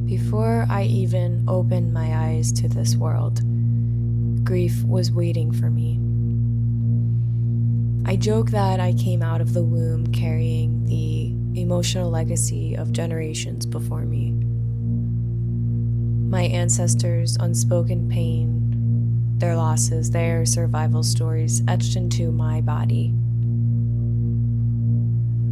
Before I even opened my eyes to this world, grief was waiting for me. I joke that I came out of the womb carrying the emotional legacy of generations before me. My ancestors' unspoken pain, their losses, their survival stories etched into my body.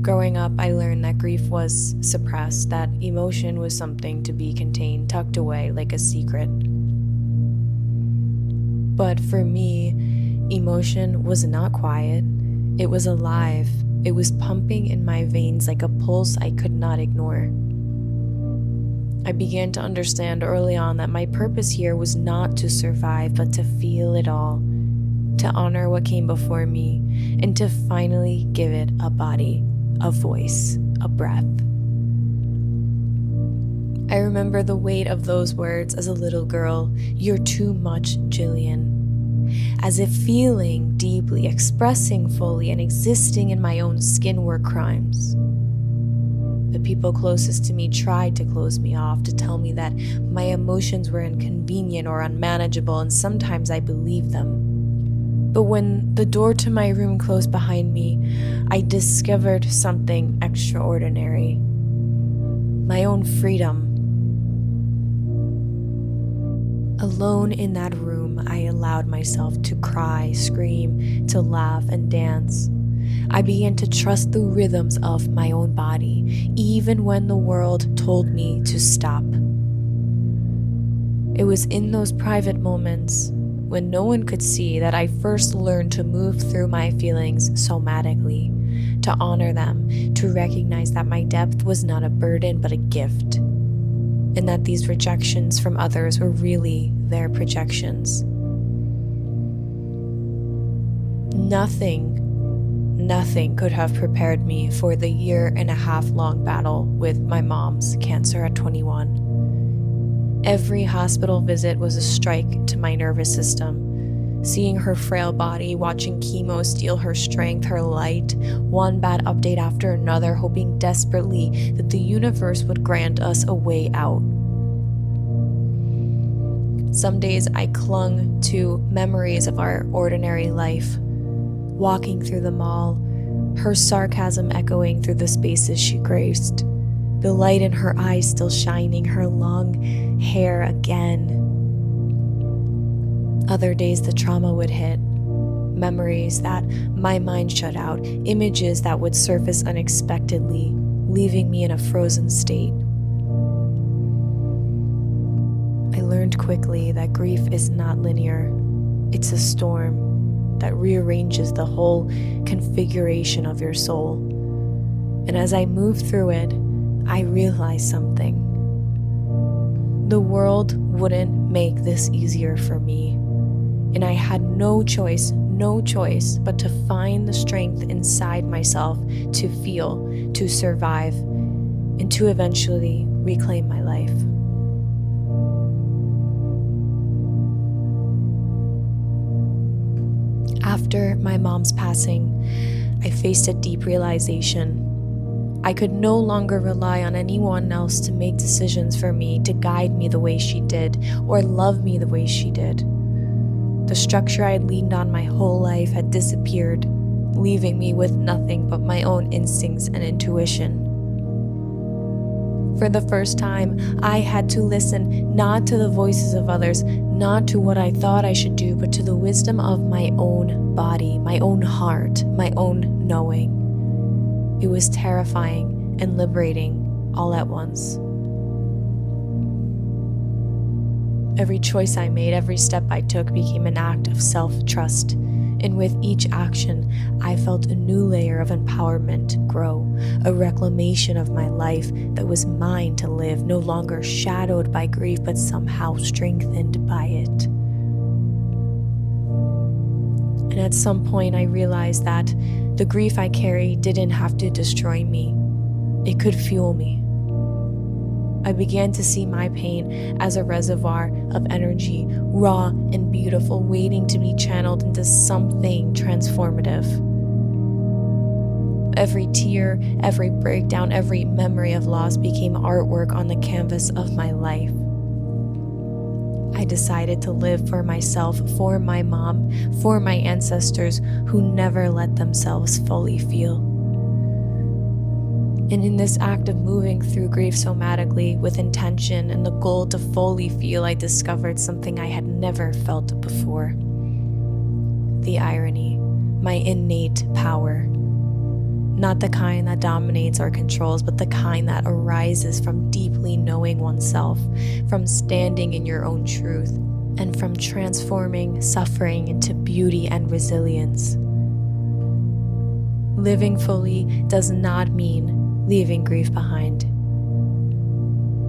Growing up, I learned that grief was suppressed, that emotion was something to be contained, tucked away like a secret. But for me, emotion was not quiet. It was alive. It was pumping in my veins like a pulse I could not ignore. I began to understand early on that my purpose here was not to survive, but to feel it all, to honor what came before me, and to finally give it a body, a voice, a breath. I remember the weight of those words as a little girl, "You're too much, Jillian." As if feeling deeply, expressing fully, and existing in my own skin were crimes. The people closest to me tried to close me off, to tell me that my emotions were inconvenient or unmanageable, and sometimes I believed them. But when the door to my room closed behind me, I discovered something extraordinary. My own freedom. Alone in that room, I allowed myself to cry, scream, to laugh, and dance. I began to trust the rhythms of my own body, even when the world told me to stop. It was in those private moments, when no one could see, that I first learned to move through my feelings somatically, to honor them, to recognize that my depth was not a burden but a gift, and that these rejections from others were really their projections. Nothing could have prepared me for the 1.5-year-long battle with my mom's cancer at 21. Every hospital visit was a strike to my nervous system. Seeing her frail body, watching chemo steal her strength, her light, one bad update after another, hoping desperately that the universe would grant us a way out. Some days I clung to memories of our ordinary life, walking through the mall, her sarcasm echoing through the spaces she graced, the light in her eyes still shining, her long hair again. Other days the trauma would hit, memories that my mind shut out, images that would surface unexpectedly, leaving me in a frozen state. I learned quickly that grief is not linear. It's a storm that rearranges the whole configuration of your soul. And as I moved through it, I realized something. The world wouldn't make this easier for me, and I had no choice but to find the strength inside myself to feel, to survive, and to eventually reclaim my life. After my mom's passing, I faced a deep realization. I could no longer rely on anyone else to make decisions for me, to guide me the way she did, or love me the way she did. The structure I had leaned on my whole life had disappeared, leaving me with nothing but my own instincts and intuition. For the first time, I had to listen not to the voices of others, not to what I thought I should do, but to the wisdom of my own body, my own heart, my own knowing. It was terrifying and liberating all at once. Every choice I made, every step I took became an act of self-trust. And with each action, I felt a new layer of empowerment grow, a reclamation of my life that was mine to live, no longer shadowed by grief, but somehow strengthened by it. And at some point, I realized that the grief I carried didn't have to destroy me. It could fuel me. I began to see my pain as a reservoir of energy, raw and beautiful, waiting to be channeled into something transformative. Every tear, every breakdown, every memory of loss became artwork on the canvas of my life. I decided to live for myself, for my mom, for my ancestors who never let themselves fully feel. And in this act of moving through grief somatically with intention and the goal to fully feel, I discovered something I had never felt before. The irony, my innate power. Not the kind that dominates or controls, but the kind that arises from deeply knowing oneself, from standing in your own truth, and from transforming suffering into beauty and resilience. Living fully does not mean leaving grief behind.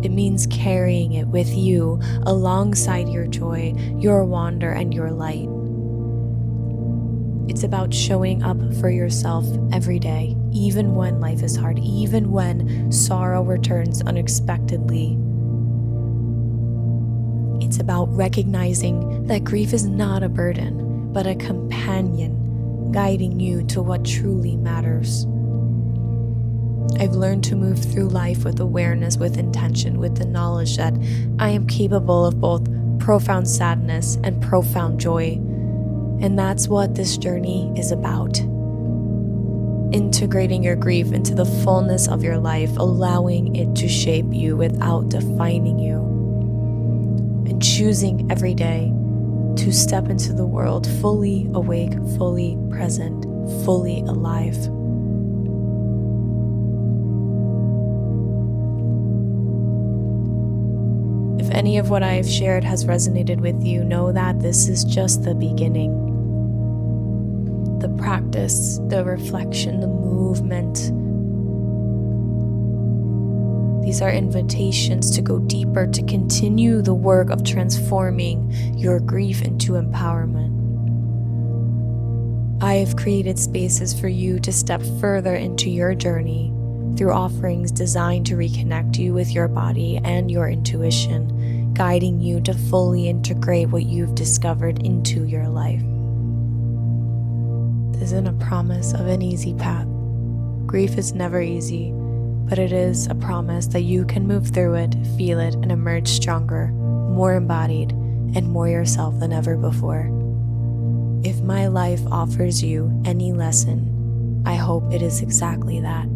It means carrying it with you alongside your joy, your wonder, and your light. It's about showing up for yourself every day, even when life is hard, even when sorrow returns unexpectedly. It's about recognizing that grief is not a burden, but a companion guiding you to what truly matters. I've learned to move through life with awareness, with intention, with the knowledge that I am capable of both profound sadness and profound joy. And that's what this journey is about. Integrating your grief into the fullness of your life, allowing it to shape you without defining you. And choosing every day to step into the world fully awake, fully present, fully alive. If any of what I have shared has resonated with you, know that this is just the beginning. The practice, the reflection, the movement. These are invitations to go deeper, to continue the work of transforming your grief into empowerment. I have created spaces for you to step further into your journey through offerings designed to reconnect you with your body and your intuition, guiding you to fully integrate what you've discovered into your life. This isn't a promise of an easy path. Grief is never easy, but it is a promise that you can move through it, feel it, and emerge stronger, more embodied, and more yourself than ever before. If my life offers you any lesson, I hope it is exactly that.